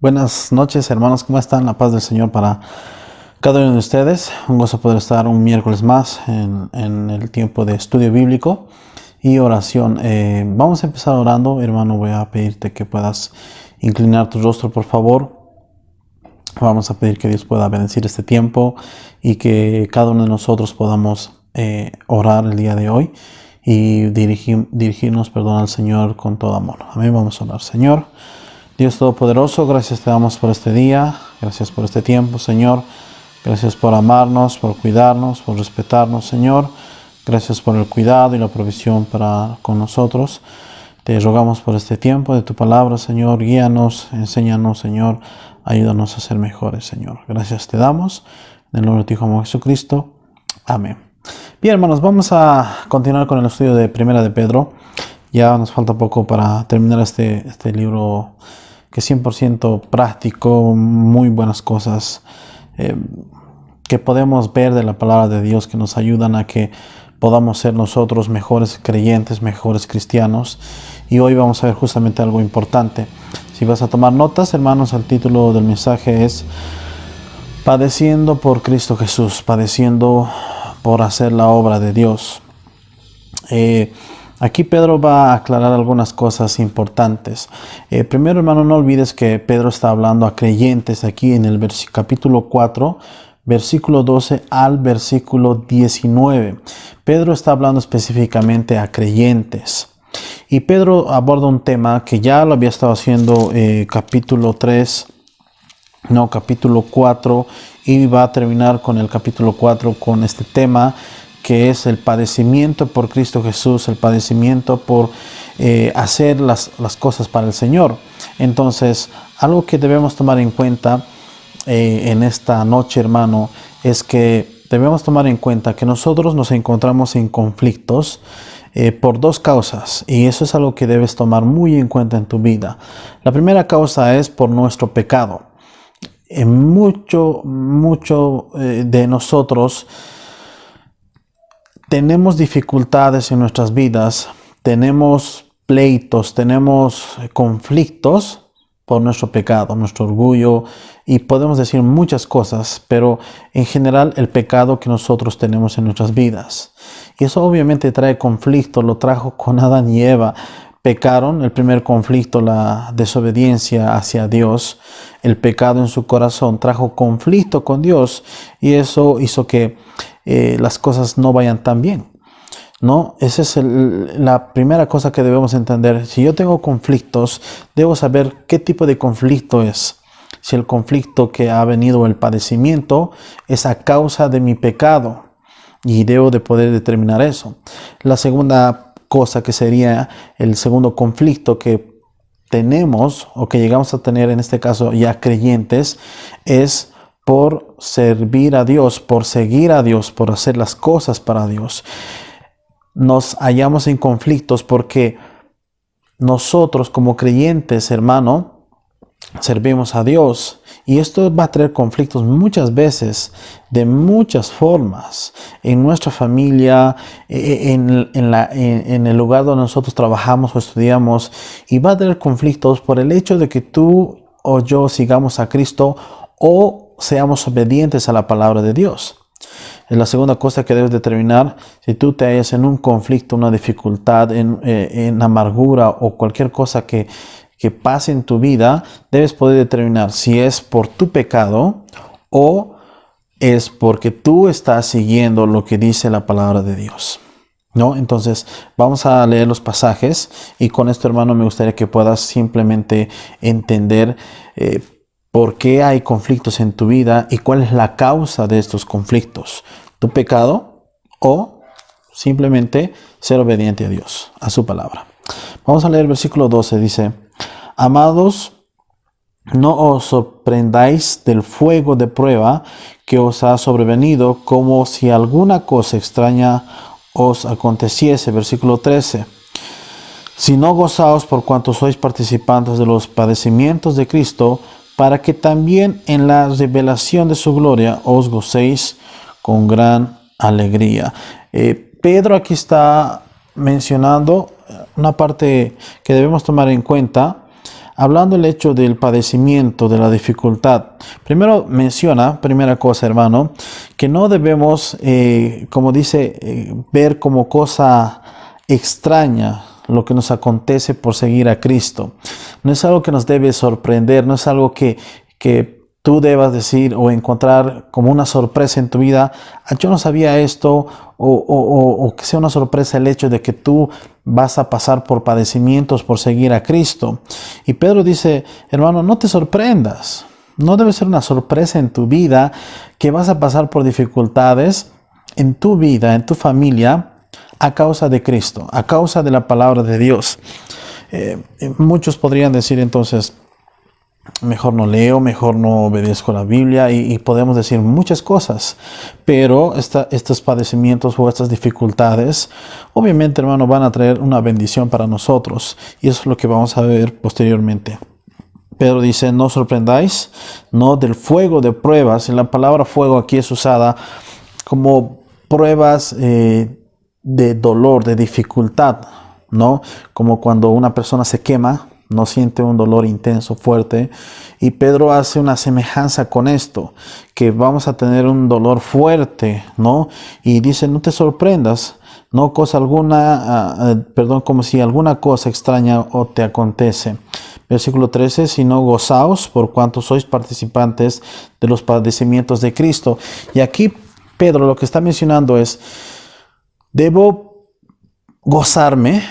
Buenas noches, hermanos, ¿cómo están? La paz del Señor para cada uno de ustedes. Un gozo poder estar un miércoles más en el tiempo de estudio bíblico y oración. Vamos a empezar orando, hermano. Voy a pedirte que puedas inclinar tu rostro, por favor. Vamos a pedir que Dios pueda bendecir este tiempo y que cada uno de nosotros podamos orar el día de hoy y dirigirnos, al Señor con todo amor. Amén. Vamos a orar. Señor Dios Todopoderoso, gracias te damos por este día, gracias por este tiempo, Señor. Gracias por amarnos, por cuidarnos, por respetarnos, Señor. Gracias por el cuidado y la provisión con nosotros. Te rogamos por este tiempo de tu palabra, Señor. Guíanos, enséñanos, Señor. Ayúdanos a ser mejores, Señor. Gracias te damos. En el nombre de tu Hijo Jesucristo. Amén. Bien, hermanos, vamos a continuar con el estudio de Primera de Pedro. Ya nos falta poco para terminar este libro que es 100% práctico, muy buenas cosas que podemos ver de la palabra de Dios que nos ayudan a que podamos ser nosotros mejores creyentes, mejores cristianos. Y hoy vamos a ver justamente algo importante. Si vas a tomar notas, hermanos, el título del mensaje es Padeciendo por Cristo Jesús, padeciendo por hacer la obra de Dios. Aquí Pedro va a aclarar algunas cosas importantes. Primero, hermano, no olvides que Pedro está hablando a creyentes aquí en el capítulo 4, versículo 12 al versículo 19. Pedro está hablando específicamente a creyentes. Y Pedro aborda un tema que ya lo había estado haciendo capítulo 4, y va a terminar con el capítulo 4 con este tema, que es el padecimiento por Cristo Jesús, el padecimiento por hacer las cosas para el Señor. Entonces, algo que debemos tomar en cuenta en esta noche, hermano, es que debemos tomar en cuenta que nosotros nos encontramos en conflictos por dos causas, y eso es algo que debes tomar muy en cuenta en tu vida. La primera causa es por nuestro pecado. Mucho de nosotros tenemos dificultades en nuestras vidas, tenemos pleitos, tenemos conflictos por nuestro pecado, nuestro orgullo, y podemos decir muchas cosas, pero en general el pecado que nosotros tenemos en nuestras vidas. Y eso obviamente trae conflicto, lo trajo con Adán y Eva. Pecaron, el primer conflicto, la desobediencia hacia Dios, el pecado en su corazón trajo conflicto con Dios, y eso hizo que las cosas no vayan tan bien, ¿no? Esa es la primera cosa que debemos entender. Si yo tengo conflictos, debo saber qué tipo de conflicto es. Si el conflicto que ha venido, el padecimiento, es a causa de mi pecado, y debo de poder determinar eso. La segunda cosa, que sería el segundo conflicto que tenemos o que llegamos a tener, en este caso ya creyentes, es por servir a Dios, por seguir a Dios, por hacer las cosas para Dios. Nos hallamos en conflictos porque nosotros como creyentes, hermano, servimos a Dios, y esto va a traer conflictos muchas veces, de muchas formas, en nuestra familia, en el lugar donde nosotros trabajamos o estudiamos, y va a traer conflictos por el hecho de que tú o yo sigamos a Cristo o seamos obedientes a la palabra de Dios. Es la segunda cosa que debes determinar. Si tú te hallas en un conflicto, una dificultad, en amargura o cualquier cosa que pase en tu vida, debes poder determinar si es por tu pecado o es porque tú estás siguiendo lo que dice la palabra de Dios, ¿no? Entonces, vamos a leer los pasajes, y con esto, hermano, me gustaría que puedas simplemente entender por qué hay conflictos en tu vida y cuál es la causa de estos conflictos. Tu pecado o simplemente ser obediente a Dios, a su palabra. Vamos a leer el versículo 12, dice: Amados, no os sorprendáis del fuego de prueba que os ha sobrevenido, como si alguna cosa extraña os aconteciese. Versículo 13. Sino gozaos por cuanto sois participantes de los padecimientos de Cristo, para que también en la revelación de su gloria os gocéis con gran alegría. Pedro aquí está mencionando una parte que debemos tomar en cuenta. hablando el hecho del padecimiento, de la dificultad, primero menciona, primera cosa, hermano, que no debemos, como dice, ver como cosa extraña lo que nos acontece por seguir a Cristo. No es algo que nos debe sorprender, no es algo que tú debas decir o encontrar como una sorpresa en tu vida. Yo no sabía esto, o que sea una sorpresa el hecho de que tú vas a pasar por padecimientos por seguir a Cristo. Y Pedro dice, hermano, no te sorprendas. No debe ser una sorpresa en tu vida que vas a pasar por dificultades en tu vida, en tu familia, a causa de Cristo, a causa de la palabra de Dios. Muchos podrían decir entonces, mejor no leo, mejor no obedezco la Biblia, y podemos decir muchas cosas, pero estos padecimientos o estas dificultades, obviamente, hermano, van a traer una bendición para nosotros, y eso es lo que vamos a ver posteriormente. Pedro dice, no os sorprendáis, no del fuego de pruebas. Y la palabra fuego aquí es usada como pruebas de dolor, de dificultad, ¿no? Como cuando una persona se quema, no siente un dolor intenso, fuerte. Y Pedro hace una semejanza con esto, que vamos a tener un dolor fuerte, ¿no? Y dice, no te sorprendas, no cosa alguna, como si alguna cosa extraña o te acontece. Versículo 13, sino gozaos por cuanto sois participantes de los padecimientos de Cristo. Y aquí Pedro lo que está mencionando es, debo gozarme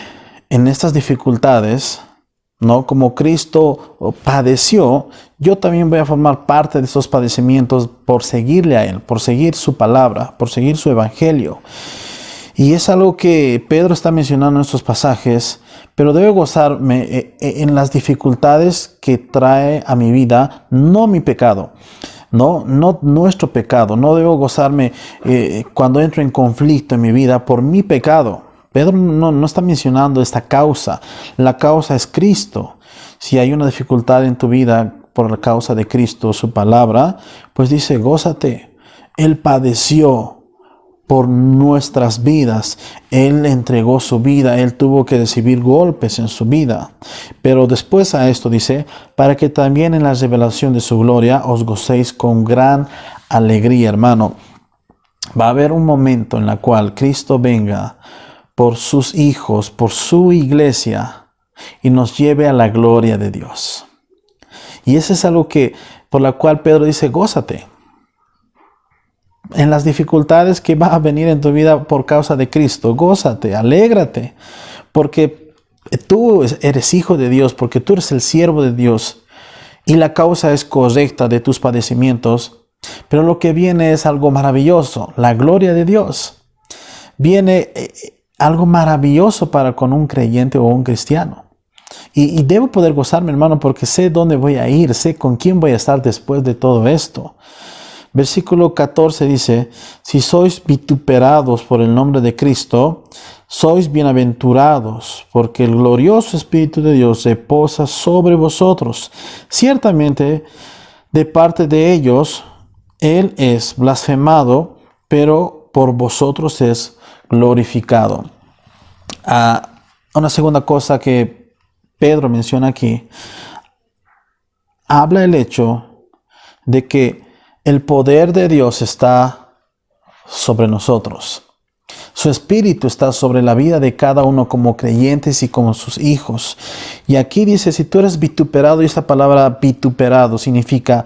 en estas dificultades, ¿no? Como Cristo padeció, yo también voy a formar parte de esos padecimientos por seguirle a Él, por seguir su palabra, por seguir su evangelio. Y es algo que Pedro está mencionando en estos pasajes, pero debo gozarme en las dificultades que trae a mi vida, no mi pecado. No nuestro pecado. No debo gozarme cuando entro en conflicto en mi vida por mi pecado. Pedro no está mencionando esta causa. La causa es Cristo. Si hay una dificultad en tu vida por la causa de Cristo, su palabra, pues dice, gózate. Él padeció por nuestras vidas. Él entregó su vida. Él tuvo que recibir golpes en su vida. Pero después a esto dice, para que también en la revelación de su gloria os gocéis con gran alegría, hermano. Va a haber un momento en el cual Cristo venga por sus hijos, por su iglesia, y nos lleve a la gloria de Dios. Y eso es algo por la cual Pedro dice, gózate. En las dificultades que va a venir en tu vida por causa de Cristo, gózate, alégrate, porque tú eres hijo de Dios, porque tú eres el siervo de Dios, y la causa es correcta de tus padecimientos, pero lo que viene es algo maravilloso, la gloria de Dios. Viene algo maravilloso para con un creyente o un cristiano. Y debo poder gozarme, hermano, porque sé dónde voy a ir, sé con quién voy a estar después de todo esto. Versículo 14 dice, si sois vituperados por el nombre de Cristo, sois bienaventurados, porque el glorioso Espíritu de Dios reposa sobre vosotros. Ciertamente, de parte de ellos, Él es blasfemado, pero por vosotros es glorificado. Una segunda cosa que Pedro menciona aquí, habla el hecho de que el poder de Dios está sobre nosotros. Su espíritu está sobre la vida de cada uno como creyentes y como sus hijos. Y aquí dice, si tú eres vituperado, y esta palabra vituperado significa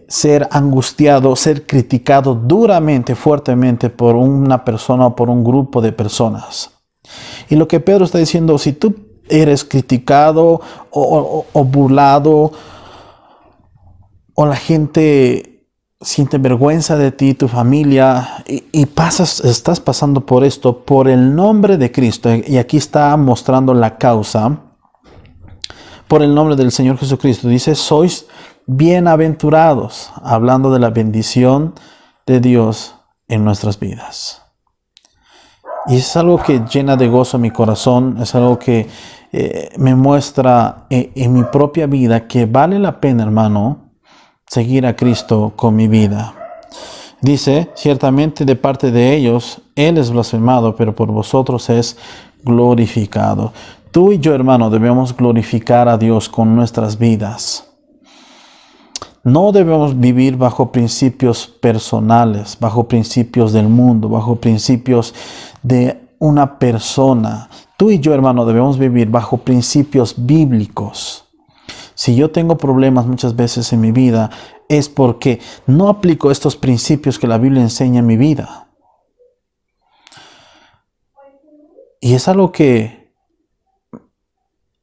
ser angustiado, ser criticado duramente, fuertemente por una persona o por un grupo de personas. Y lo que Pedro está diciendo, si tú eres criticado o burlado, o la gente siente vergüenza de ti, tu familia, y estás pasando por esto, por el nombre de Cristo, y aquí está mostrando la causa, por el nombre del Señor Jesucristo, dice, sois bienaventurados, hablando de la bendición de Dios en nuestras vidas. Y es algo que llena de gozo mi corazón, es algo que me muestra en mi propia vida que vale la pena, hermano, seguir a Cristo con mi vida. Dice, ciertamente de parte de ellos, Él es blasfemado, pero por vosotros es glorificado. Tú y yo, hermano, debemos glorificar a Dios con nuestras vidas. No debemos vivir bajo principios personales, bajo principios del mundo, bajo principios de una persona. Tú y yo, hermano, debemos vivir bajo principios bíblicos. Si yo tengo problemas muchas veces en mi vida, es porque no aplico estos principios que la Biblia enseña en mi vida. Y es algo que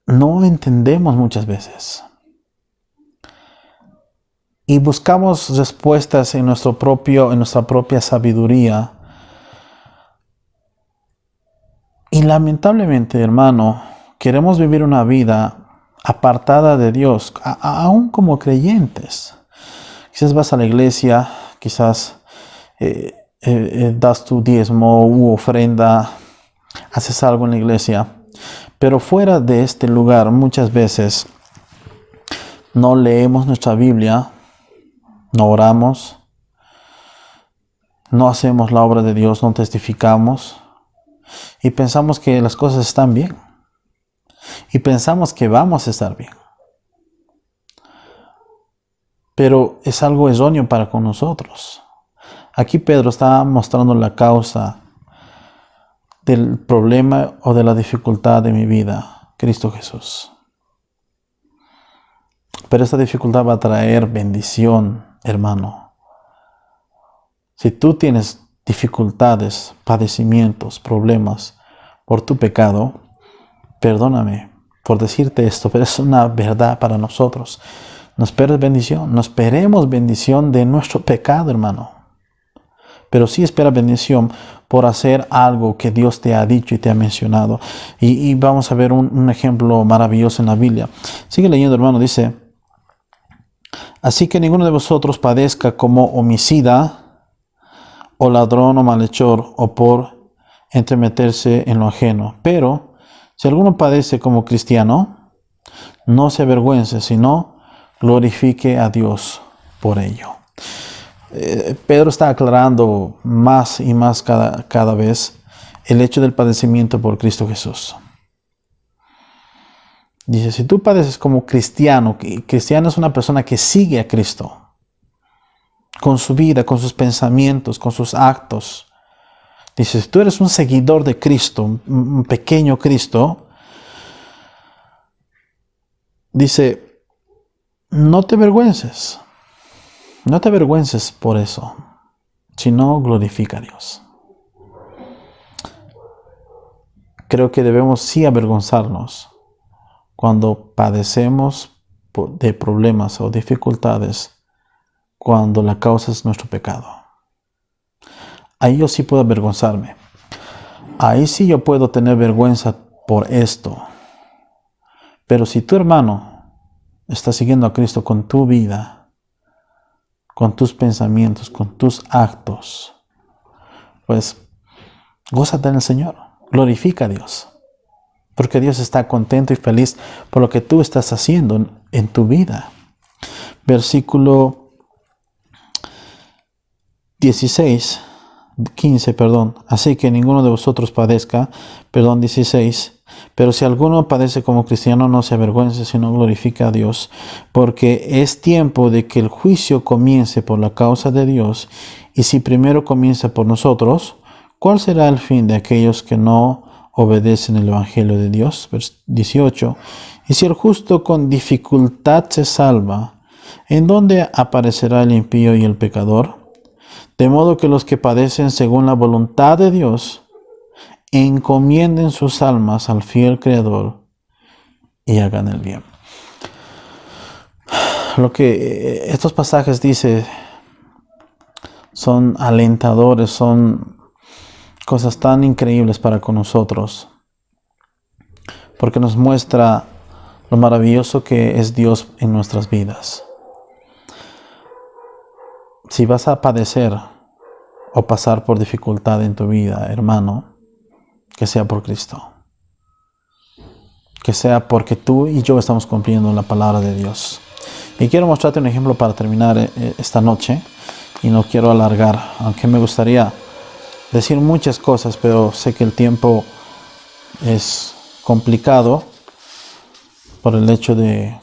no entendemos muchas veces. Y buscamos respuestas en nuestra propia sabiduría. Y lamentablemente, hermano, queremos vivir una vida apartada de Dios, aún como creyentes. Quizás vas a la iglesia, quizás das tu diezmo u ofrenda, haces algo en la iglesia, pero fuera de este lugar muchas veces no leemos nuestra Biblia, no oramos, no hacemos la obra de Dios, no testificamos y pensamos que las cosas están bien y pensamos que vamos a estar bien. Pero es algo erróneo para con nosotros. Aquí Pedro está mostrando la causa del problema o de la dificultad de mi vida, Cristo Jesús. Pero esta dificultad va a traer bendición, hermano. Si tú tienes dificultades, padecimientos, problemas por tu pecado, perdóname por decirte esto, pero es una verdad para nosotros. No esperes bendición, no esperemos bendición de nuestro pecado, hermano. Pero sí espera bendición por hacer algo que Dios te ha dicho y te ha mencionado. Y vamos a ver un ejemplo maravilloso en la Biblia. Sigue leyendo, hermano, dice: así que ninguno de vosotros padezca como homicida, o ladrón, o malhechor, o por entremeterse en lo ajeno. Pero si alguno padece como cristiano, no se avergüence, sino glorifique a Dios por ello. Pedro está aclarando más y más cada vez el hecho del padecimiento por Cristo Jesús. Dice, si tú padeces como cristiano, cristiano es una persona que sigue a Cristo, con su vida, con sus pensamientos, con sus actos. Dice, si tú eres un seguidor de Cristo, un pequeño Cristo, dice, no te avergüences. No te avergüences por eso, sino glorifica a Dios. Creo que debemos sí avergonzarnos cuando padecemos de problemas o dificultades, cuando la causa es nuestro pecado. Ahí yo sí puedo avergonzarme. Ahí sí yo puedo tener vergüenza por esto. Pero si tu hermano está siguiendo a Cristo con tu vida, con tus pensamientos, con tus actos, pues gózate en el Señor, glorifica a Dios, porque Dios está contento y feliz por lo que tú estás haciendo en tu vida. Versículo 15, así que ninguno de vosotros padezca, 16, pero si alguno padece como cristiano, no se avergüence, sino glorifica a Dios, porque es tiempo de que el juicio comience por la causa de Dios, y si primero comienza por nosotros, ¿cuál será el fin de aquellos que no obedecen el Evangelio de Dios? Vers 18, y si el justo con dificultad se salva, ¿en dónde aparecerá el impío y el pecador? De modo que los que padecen según la voluntad de Dios, encomienden sus almas al fiel Creador y hagan el bien. Lo que estos pasajes dicen son alentadores, son cosas tan increíbles para con nosotros, porque nos muestra lo maravilloso que es Dios en nuestras vidas. Si vas a padecer o pasar por dificultad en tu vida, hermano, que sea por Cristo. Que sea porque tú y yo estamos cumpliendo la palabra de Dios. Y quiero mostrarte un ejemplo para terminar esta noche. Y no quiero alargar, aunque me gustaría decir muchas cosas, pero sé que el tiempo es complicado por el hecho de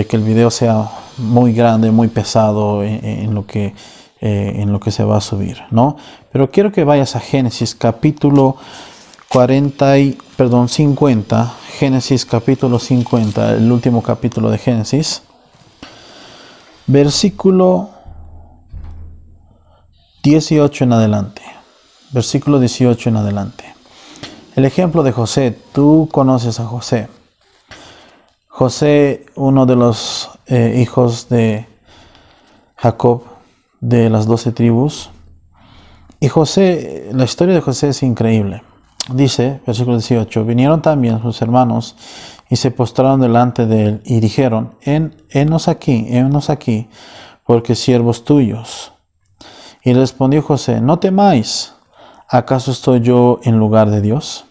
que el video sea muy grande, muy pesado en lo que se va a subir, ¿no? Pero quiero que vayas a Génesis capítulo 50, Génesis capítulo 50, el último capítulo de Génesis, versículo 18 en adelante. Versículo 18 en adelante. El ejemplo de José. Tú conoces a José. José, uno de los hijos de Jacob, de las 12 tribus. Y José, la historia de José es increíble. Dice, versículo 18, vinieron también sus hermanos y se postraron delante de él y dijeron, henos aquí, porque siervos tuyos. Y respondió José, no temáis, ¿acaso estoy yo en lugar de Dios?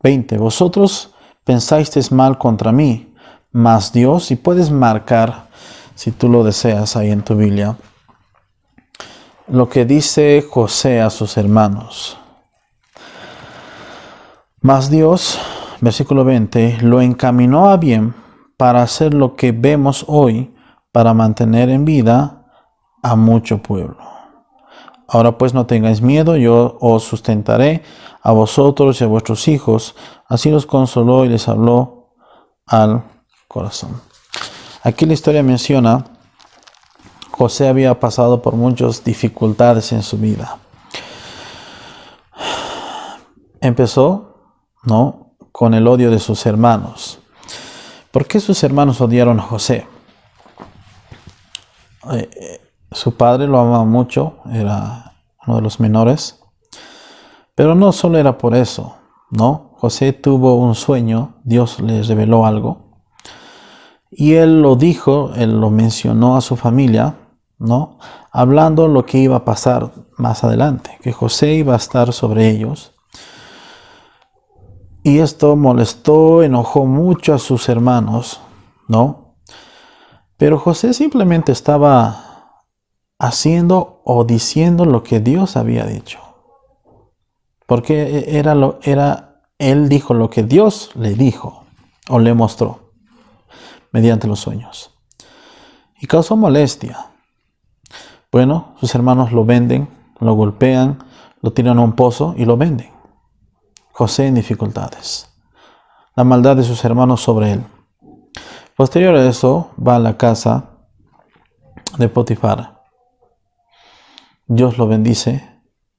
20, vosotros pensasteis mal contra mí, mas Dios, y puedes marcar, si tú lo deseas ahí en tu Biblia, lo que dice José a sus hermanos. Mas Dios, versículo 20, lo encaminó a bien para hacer lo que vemos hoy, para mantener en vida a mucho pueblo. Ahora pues no tengáis miedo, yo os sustentaré a vosotros y a vuestros hijos. Así los consoló y les habló al corazón. Aquí la historia menciona, José había pasado por muchas dificultades en su vida. Empezó, ¿no?, con el odio de sus hermanos. ¿Por qué sus hermanos odiaron a José? Su padre lo amaba mucho, era uno de los menores. Pero no solo era por eso, ¿no? José tuvo un sueño, Dios le reveló algo. Y él lo dijo, él lo mencionó a su familia, ¿no? Hablando lo que iba a pasar más adelante, que José iba a estar sobre ellos. Y esto molestó, enojó mucho a sus hermanos, ¿no? Pero José simplemente estaba haciendo o diciendo lo que Dios había dicho. Porque él dijo lo que Dios le dijo o le mostró mediante los sueños. Y causó molestia. Bueno, sus hermanos lo venden, lo golpean, lo tiran a un pozo y lo venden. José en dificultades. La maldad de sus hermanos sobre él. Posterior a eso, va a la casa de Potifar. Dios lo bendice,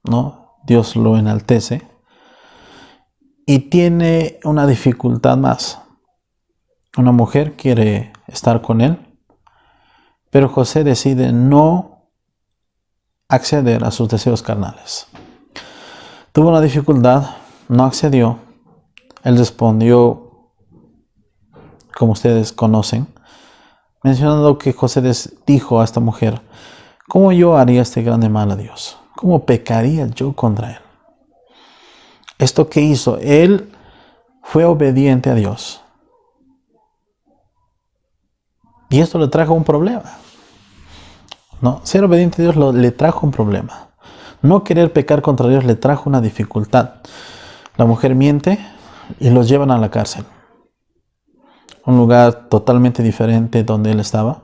¿no? Dios lo enaltece. Y tiene una dificultad más. Una mujer quiere estar con él, pero José decide no acceder a sus deseos carnales. Tuvo una dificultad, no accedió. Él respondió, como ustedes conocen, mencionando que José dijo a esta mujer, ¿cómo yo haría este grande mal a Dios? ¿Cómo pecaría yo contra él? Esto que hizo, él fue obediente a Dios. Y esto le trajo un problema. No, ser obediente a Dios le trajo un problema. No querer pecar contra Dios le trajo una dificultad. La mujer miente y los llevan a la cárcel. Un lugar totalmente diferente donde él estaba.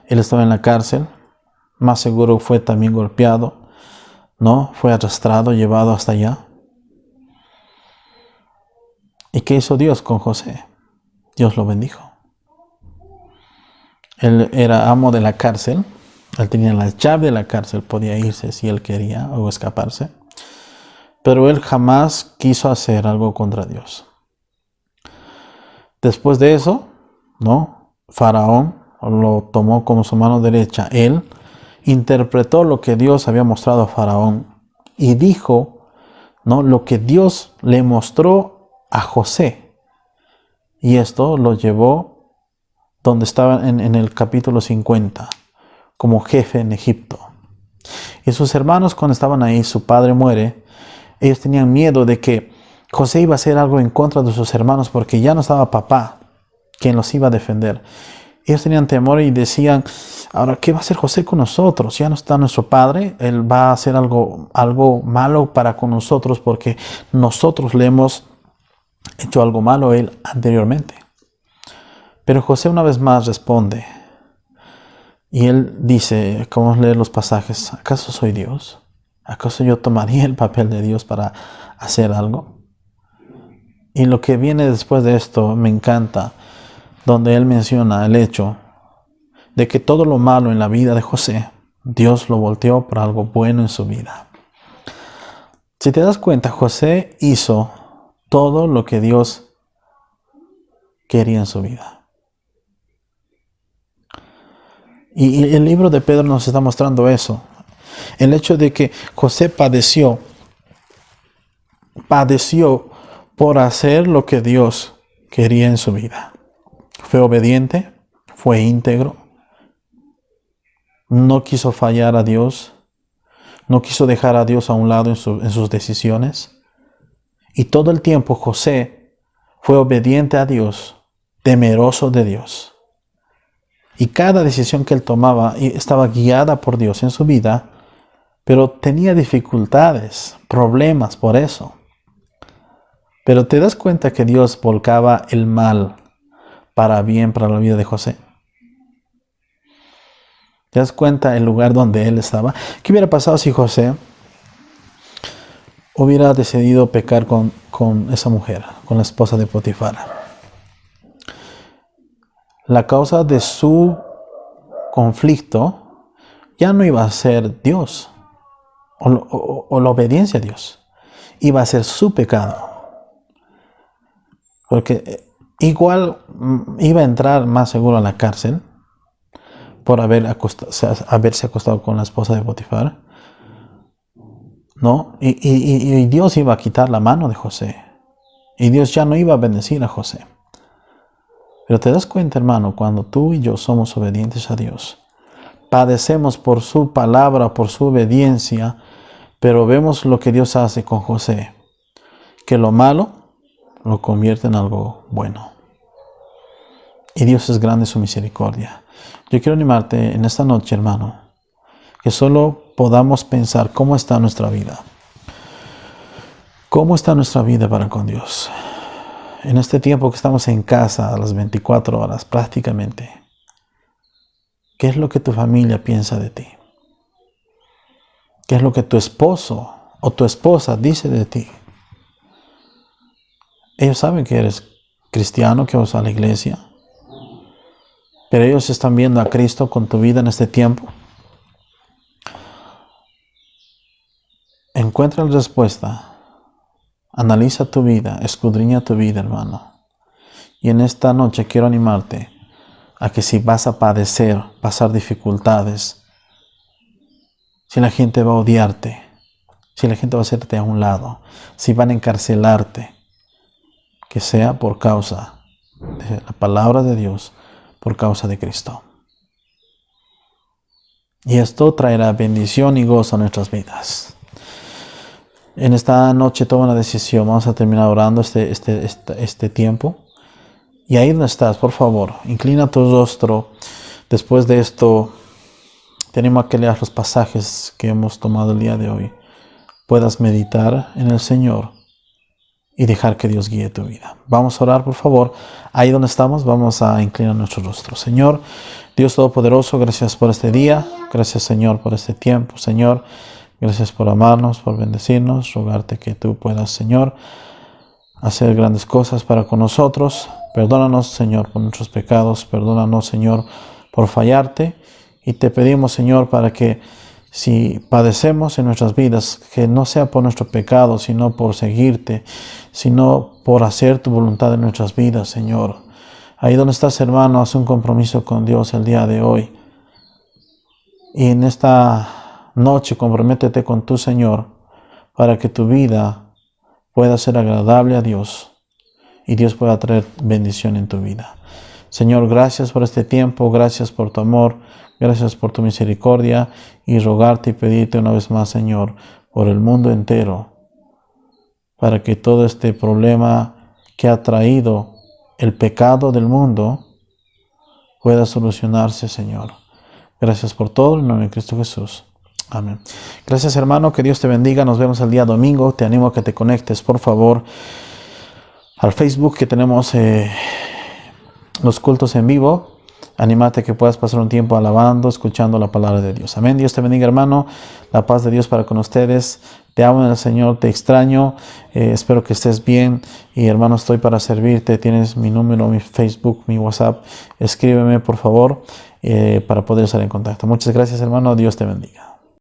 Él estaba en la cárcel. Más seguro fue también golpeado. ¿No? Fue arrastrado, llevado hasta allá. ¿Y qué hizo Dios con José? Dios lo bendijo. Él era amo de la cárcel. Él tenía la llave de la cárcel. Podía irse si él quería o escaparse. Pero él jamás quiso hacer algo contra Dios. Después de eso, ¿no? Faraón lo tomó como su mano derecha. Él interpretó lo que Dios había mostrado a Faraón y dijo, ¿no?, lo que Dios le mostró a José. Y esto lo llevó donde estaba en el capítulo 50, como jefe en Egipto. Y sus hermanos, cuando estaban ahí, su padre muere, ellos tenían miedo de que José iba a hacer algo en contra de sus hermanos porque ya no estaba papá quien los iba a defender. Ellos tenían temor y decían, ahora, ¿qué va a hacer José con nosotros? Ya no está nuestro padre, él va a hacer algo malo para con nosotros porque nosotros le hemos hecho algo malo a él anteriormente. Pero José una vez más responde y él dice, vamos a leer los pasajes, ¿acaso soy Dios? ¿Acaso yo tomaría el papel de Dios para hacer algo? Y lo que viene después de esto me encanta, donde él menciona el hecho de que todo lo malo en la vida de José, Dios lo volteó por algo bueno en su vida. Si te das cuenta, José hizo todo lo que Dios quería en su vida. Y el libro de Pedro nos está mostrando eso. El hecho de que José padeció por hacer lo que Dios quería en su vida. Fue obediente, fue íntegro, no quiso fallar a Dios, no quiso dejar a Dios a un lado en sus decisiones. Y todo el tiempo José fue obediente a Dios, temeroso de Dios. Y cada decisión que él tomaba estaba guiada por Dios en su vida, pero tenía dificultades, problemas por eso. Pero te das cuenta que Dios volcaba el mal para bien para la vida de José. ¿Te das cuenta el lugar donde él estaba? ¿Qué hubiera pasado si José hubiera decidido pecar con esa mujer, con la esposa de Potifar? La causa de su conflicto ya no iba a ser Dios o la obediencia a Dios. Iba a ser su pecado. Porque igual iba a entrar más seguro a la cárcel por haberse acostado con la esposa de Potifar, ¿no? Y Dios iba a quitar la mano de José. Y Dios ya no iba a bendecir a José. Pero te das cuenta, hermano, cuando tú y yo somos obedientes a Dios, padecemos por su palabra, por su obediencia, pero vemos lo que Dios hace con José, que lo malo lo convierte en algo bueno. Y Dios es grande en su misericordia. Yo quiero animarte en esta noche, hermano, que solo podamos pensar cómo está nuestra vida. ¿Cómo está nuestra vida para con Dios? En este tiempo que estamos en casa a las 24 horas prácticamente, ¿qué es lo que tu familia piensa de ti? ¿Qué es lo que tu esposo o tu esposa dice de ti? Ellos saben que eres cristiano, que vas a la iglesia, pero ellos están viendo a Cristo con tu vida en este tiempo. Encuentra la respuesta. Analiza tu vida, escudriña tu vida, hermano. Y en esta noche quiero animarte a que si vas a pasar dificultades, si la gente va a odiarte, si la gente va a hacerte a un lado, si van a encarcelarte, que sea por causa de la palabra de Dios, por causa de Cristo. Y esto traerá bendición y gozo a nuestras vidas. En esta noche toma una decisión. Vamos a terminar orando este tiempo. Y ahí donde estás, por favor, inclina tu rostro. Después de esto, tenemos que leer los pasajes que hemos tomado el día de hoy. Puedas meditar en el Señor y dejar que Dios guíe tu vida. Vamos a orar, por favor. Ahí donde estamos, vamos a inclinar nuestro rostro. Señor, Dios Todopoderoso, gracias por este día. Gracias, Señor, por este tiempo. Señor, gracias por amarnos, por bendecirnos. Rogarte que tú puedas, Señor, hacer grandes cosas para con nosotros. Perdónanos, Señor, por nuestros pecados. Perdónanos, Señor, por fallarte. Y te pedimos, Señor, para que si padecemos en nuestras vidas, que no sea por nuestro pecado, sino por seguirte, sino por hacer tu voluntad en nuestras vidas, Señor. Ahí donde estás, hermano, haz un compromiso con Dios el día de hoy. Y en esta noche comprométete con tu Señor para que tu vida pueda ser agradable a Dios y Dios pueda traer bendición en tu vida. Señor, gracias por este tiempo, gracias por tu amor, gracias por tu misericordia y rogarte y pedirte una vez más, Señor, por el mundo entero, para que todo este problema que ha traído el pecado del mundo pueda solucionarse, Señor. Gracias por todo, en el nombre de Cristo Jesús. Amén. Gracias, hermano, que Dios te bendiga. Nos vemos el día domingo. Te animo a que te conectes, por favor, al Facebook, que tenemos los cultos en vivo. Anímate que puedas pasar un tiempo alabando, escuchando la palabra de Dios. Amén. Dios te bendiga, hermano. La paz de Dios para con ustedes. Te amo en el Señor, te extraño. Espero que estés bien. Y hermano, estoy para servirte. Tienes mi número, mi Facebook, mi WhatsApp. Escríbeme, por favor, para poder estar en contacto. Muchas gracias, hermano. Dios te bendiga.